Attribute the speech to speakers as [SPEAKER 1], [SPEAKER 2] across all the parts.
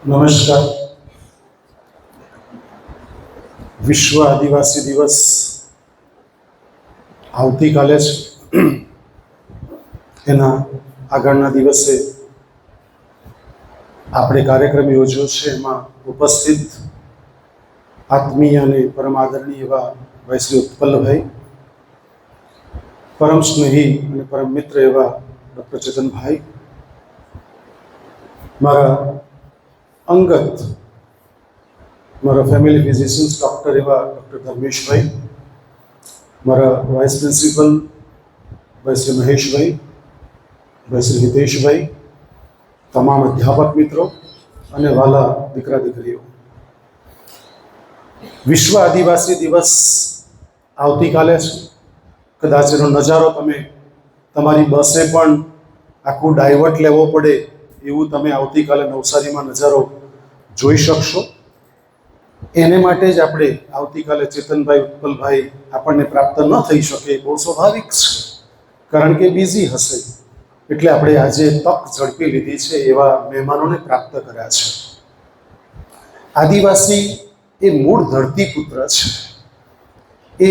[SPEAKER 1] નમસ્કાર. વિશ્વ આદિવાસી દિવસ આવતીકાલે છે. એના આગળના દિવસે આપણે કાર્યક્રમ યોજ્યો છે. એમાં ઉપસ્થિત આત્મીય અને પરમ આદરણીય એવા ભાઈ શ્રી ઉત્પલભાઈ, પરમ સ્નેહી અને પરમ મિત્ર એવા ડૉક્ટર ચેતનભાઈ, મારા અંગત મારા ફેમિલી ફિઝિશિયન્સ ડૉક્ટર એવા ડૉક્ટર ધર્મેશભાઈ, મારા વાઇસ પ્રિન્સિપલ ભાઈ શ્રી મહેશભાઈ, ભાઈ શ્રી હિતેશભાઈ, તમામ અધ્યાપક મિત્રો અને વાલા દીકરા દીકરીઓ, વિશ્વ આદિવાસી દિવસ આવતીકાલે છે. કદાચ એનો નજારો તમે તમારી બસે પણ આખું ડાયવર્ટ લેવો પડે એવું તમે આવતીકાલે નવસારીમાં નજારો જોઈ શકશો. એને માટે જ આપણે આવતીકાલે ચેતનભાઈ, ઉત્પલભાઈ આપણને પ્રાપ્ત ન થઈ શકે, બહુ સ્વાભાવિક છે, કારણ કે બિઝી હશે. એટલે આપણે આજે તક ઝડપી લીધી છે, એવા મહેમાનોને પ્રાપ્ત કર્યા છે. આદિવાસી એ મૂળ ધરતીપુત્ર છે, એ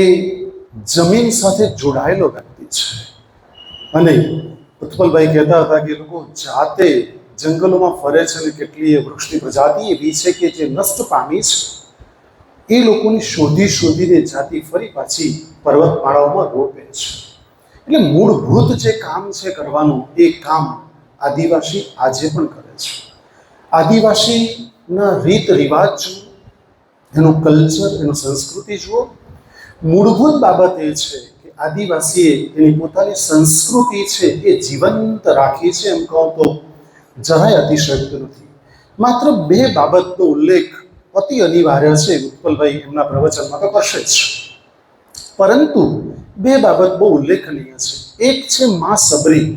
[SPEAKER 1] જમીન સાથે જોડાયેલો વ્યક્તિ છે. અને ઉત્પલભાઈ કહેતા હતા કે લોકો જાતે જંગલોમાં ફરે છે અને કેટલીય વૃક્ષની પ્રજાતિ એવી છે કે જે નષ્ટ પામી છે. એ લોકોની શોધીને જાતિ ફરી પાછી પર્વતમાળાઓમાં રોપે છે. એટલે મૂળભૂત જે કામ છે કરવાનું, એ કામ આદિવાસી આજે પણ કરે છે. આદિવાસીના રીત રિવાજ જુઓ, એનું કલ્ચર, એનું સંસ્કૃતિ જુઓ. મૂળભૂત બાબત એ છે કે આદિવાસીએ એની પોતાની સંસ્કૃતિ છે એ જીવંત રાખી છે. એમ કહું તો જરાય અતિશયોક્તિ નથી. માત્ર બે બાબતનો ઉલ્લેખ અતિ અનિવાર્ય છે. ઉત્પલભાઈ એમના પ્રવચનમાં તો કરશે જ, પરંતુ બે બાબત બહુ ઉલ્લેખનીય છે. એક છે મા સબરી.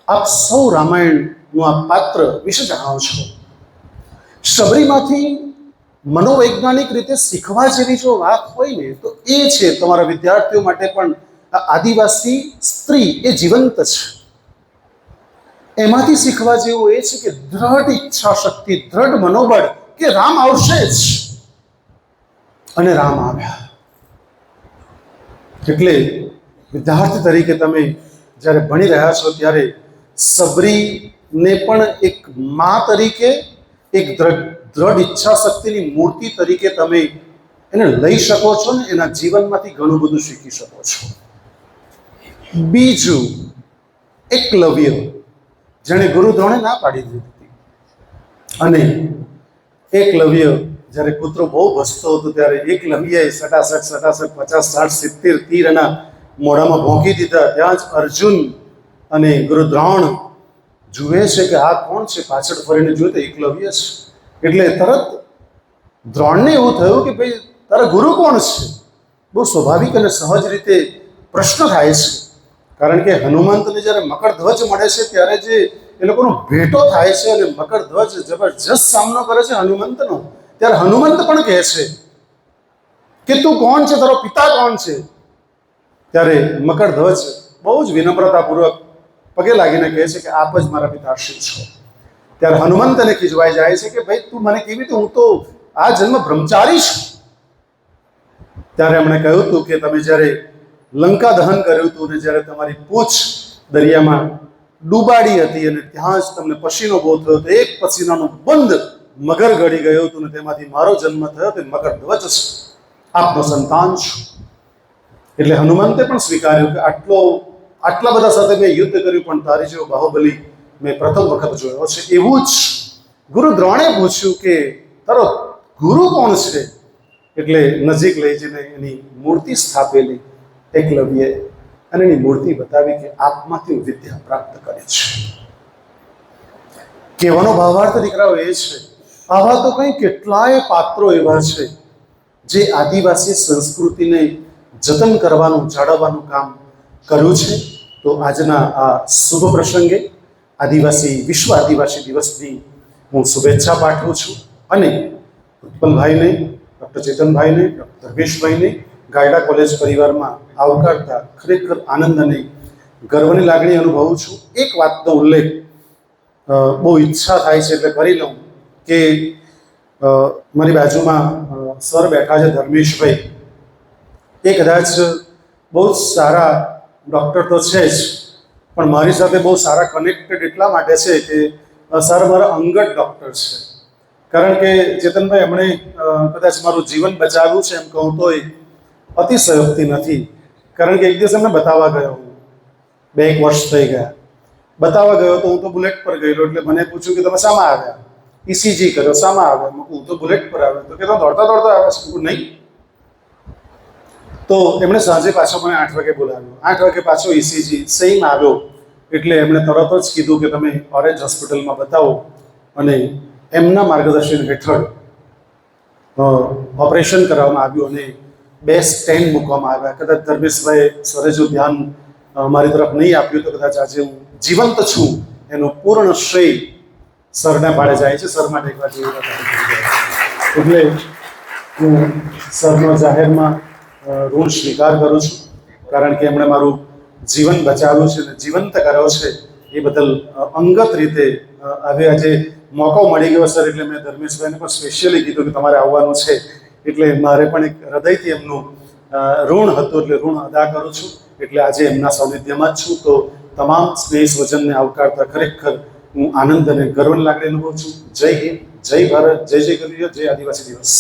[SPEAKER 1] આપ સૌ રામાયણનું આ પાત્ર વિશે જાણો છો. સબરીમાંથી મનોવૈજ્ઞાનિક રીતે શીખવા જેવી જો વાત હોય ને તો એ છે, તમારા વિદ્યાર્થીઓ માટે પણ, આ આદિવાસી સ્ત્રી એ જીવંત છે. એમાંથી શીખવા જેવું એ છે કે દ્રઢ ઈચ્છા શક્તિ, દ્રઢ મનોબળ કે રામ આવશે જ, અને રામ આવ્યા. એટલે વિદ્યાર્થી તરીકે તમે જ્યારે ભણી રહ્યા છો ત્યારે સબરીને પણ એક મા તરીકે, એક દ્રઢ ઈચ્છા શક્તિની મૂર્તિ તરીકે તમે એને લઈ શકો છો ને એના જીવનમાંથી ઘણું બધું શીખી શકો છો. બીજું, એકલવ્ય, જેણે ગુરુ દ્રોણે ના પાડી દીધી. અને એકલવ્ય જ્યારે કૂતરો બહુ ભસતો હતો ત્યારે એકલવ્યએ સટાસટ 50, 60, 70 તીર એના મોઢામાં ભોંકી દીધા. ત્યાં જ અર્જુન અને ગુરુ દ્રોણ જુએ છે કે આ કોણ છે, પાછળ ફરીને જોયું તો એકલવ્ય છે. એટલે તરત દ્રોણને એવું થયું કે ભાઈ તારા ગુરુ કોણ છે? બહુ સ્વાભાવિક અને સહજ રીતે પ્રશ્ન થાય છે, કારણ કે હનુમંતને જ્યારે મકરધ્વજ મળે છે ત્યારે જે એ લોકોનો ભેટો થાય છે અને મકરધ્વજ જબરજસ્ત સામનો કરે છે હનુમંતનો, ત્યારે હનુમંત પણ કહે છે કે તું કોણ છે, તારો પિતા કોણ છે? ત્યારે મકરધ્વજ બહુ જ વિનમ્રતાપૂર્વક પગે લાગીને કહે છે કે આપ જ મારા પિતાશ્રી છો. ત્યારે હનુમંતને ખીજવાઈ જાય છે કે ભાઈ તું મને કેવી રીતે, હું તો આ જન્મ બ્રહ્મચારી છું. ત્યારે એમણે કહ્યું હતું કે તમે જ્યારે લંકા દહન કર્યું હતું અને જ્યારે તમારી પૂંછ દરિયામાં ડૂબાડી હતી અને ત્યાં જ તમને પસીનો બહુ થયો હતો, એક પસીનાનું બંધ મગર ગળી ગયું હતું અને તેમાંથી મારો જન્મ થયો, તે મકરધ્વજ છે, આપનો સંતાન છું. એટલે હનુમંતે પણ સ્વીકાર્યું કે આટલા બધા સાથે મેં યુદ્ધ કર્યું, પણ તારી જેવો બાહુબલી મેં પ્રથમ વખત જોયો છે. એવું જ ગુરુ દ્રોણે પૂછ્યું કે તારો ગુરુ કોણ છે? એટલે નજીક લઈ જઈને એની મૂર્તિ સ્થાપેલી એકલવ્યએ, અને એની મૂર્તિ બતાવી કે આપમાંથી વિદ્યા પ્રાપ્ત કરે છે. કહેવાનો ભાવાર્થ દીકરાઓ એ છે, આવા તો કંઈ કેટલાય પાત્રો એવા છે જે આદિવાસી સંસ્કૃતિને જતન કરવાનું, જાળવવાનું કામ કર્યું છે. તો આજના આ શુભ પ્રસંગે વિશ્વ આદિવાસી દિવસની હું શુભેચ્છા પાઠવું છું. અને ઉત્પલભાઈને, ડૉક્ટર ચેતનભાઈને, ડૉક્ટર ધર્મેશભાઈને ગાયડા કોલેજ પરિવારમાં આવકારતા ખરેખર આનંદ અને ગર્વની લાગણી અનુભવું છું. એક વાતનો ઉલ્લેખ બહુ ઈચ્છા થાય છે એટલે કરી લઉં કે મારી બાજુમાં સર બેઠા છે ધર્મેશભાઈ, એ કદાચ બહુ જ સારા ડૉક્ટર તો છે જ, પણ મારી સાથે બહુ સારા કનેક્ટેડ એટલા માટે છે કે સર મારા અંગત ડૉક્ટર છે. કારણ કે ચેતનભાઈ એમણે કદાચ મારું જીવન બચાવ્યું છે એમ કહું તોય અતિશયોક્તિ નથી. કારણ કે એક દિવસ એમને બતાવવા ગયો, હું 2 વર્ષ થઈ ગયા, બતાવવા ગયો તો હું તો બુલેટ પર ગયેલો. એટલે મને પૂછ્યું કે તમે શામાં આવ્યા? ECG કર્યો. શામાં આવ્યા? હું તો બુલેટ પર આવ્યો. તો કે તમે દોડતા દોડતા આવ્યા છો? નહીં. તો એમણે સાંજે પાછો મને 8 વાગે બોલાવ્યો. 8 વાગે પાછો ECG સેમ આવ્યો. એટલે એમણે તરત જ કીધું કે તમે ઓરેન્જ હોસ્પિટલમાં બતાવો, અને એમના માર્ગદર્શન હેઠળ ઓપરેશન કરવામાં આવ્યું અને 2 સ્ટેન્ડ મૂકવામાં આવ્યા. કદાચ ધર્મેશભાઈ સરે જો ધ્યાન મારી તરફ નહીં આપ્યું તો કદાચ આજે હું જીવંત છું એનું પૂર્ણ શ્રેય સરના પાડે જાય છે. સર માટે એક વાર એટલે હું સરનો જાહેરમાં ઋણ સ્વીકાર કરું છું, કારણ કે એમણે મારું જીવન બચાવ્યું છે અને જીવંત કર્યો છે. એ બદલ અંગત રીતે હવે આજે મોકો મળી ગયો સર, એટલે મેં ધર્મેશભાઈને પણ સ્પેશિયલી કીધું કે તમારે આવવાનું છે. એટલે મારે પણ એક હૃદયથી એમનું ઋણ હતું, એટલે ઋણ અદા કરું છું. એટલે આજે એમના સાનિધ્યમાં જ છું. તો તમામ સ્નેહ સ્વજનને આવકારતા ખરેખર હું આનંદ અને ગર્વની લાગણી અનુભવું છું. જય હિન્દ, જય ભારત, જય જય ગરવીર, જય આદિવાસી દિવસ.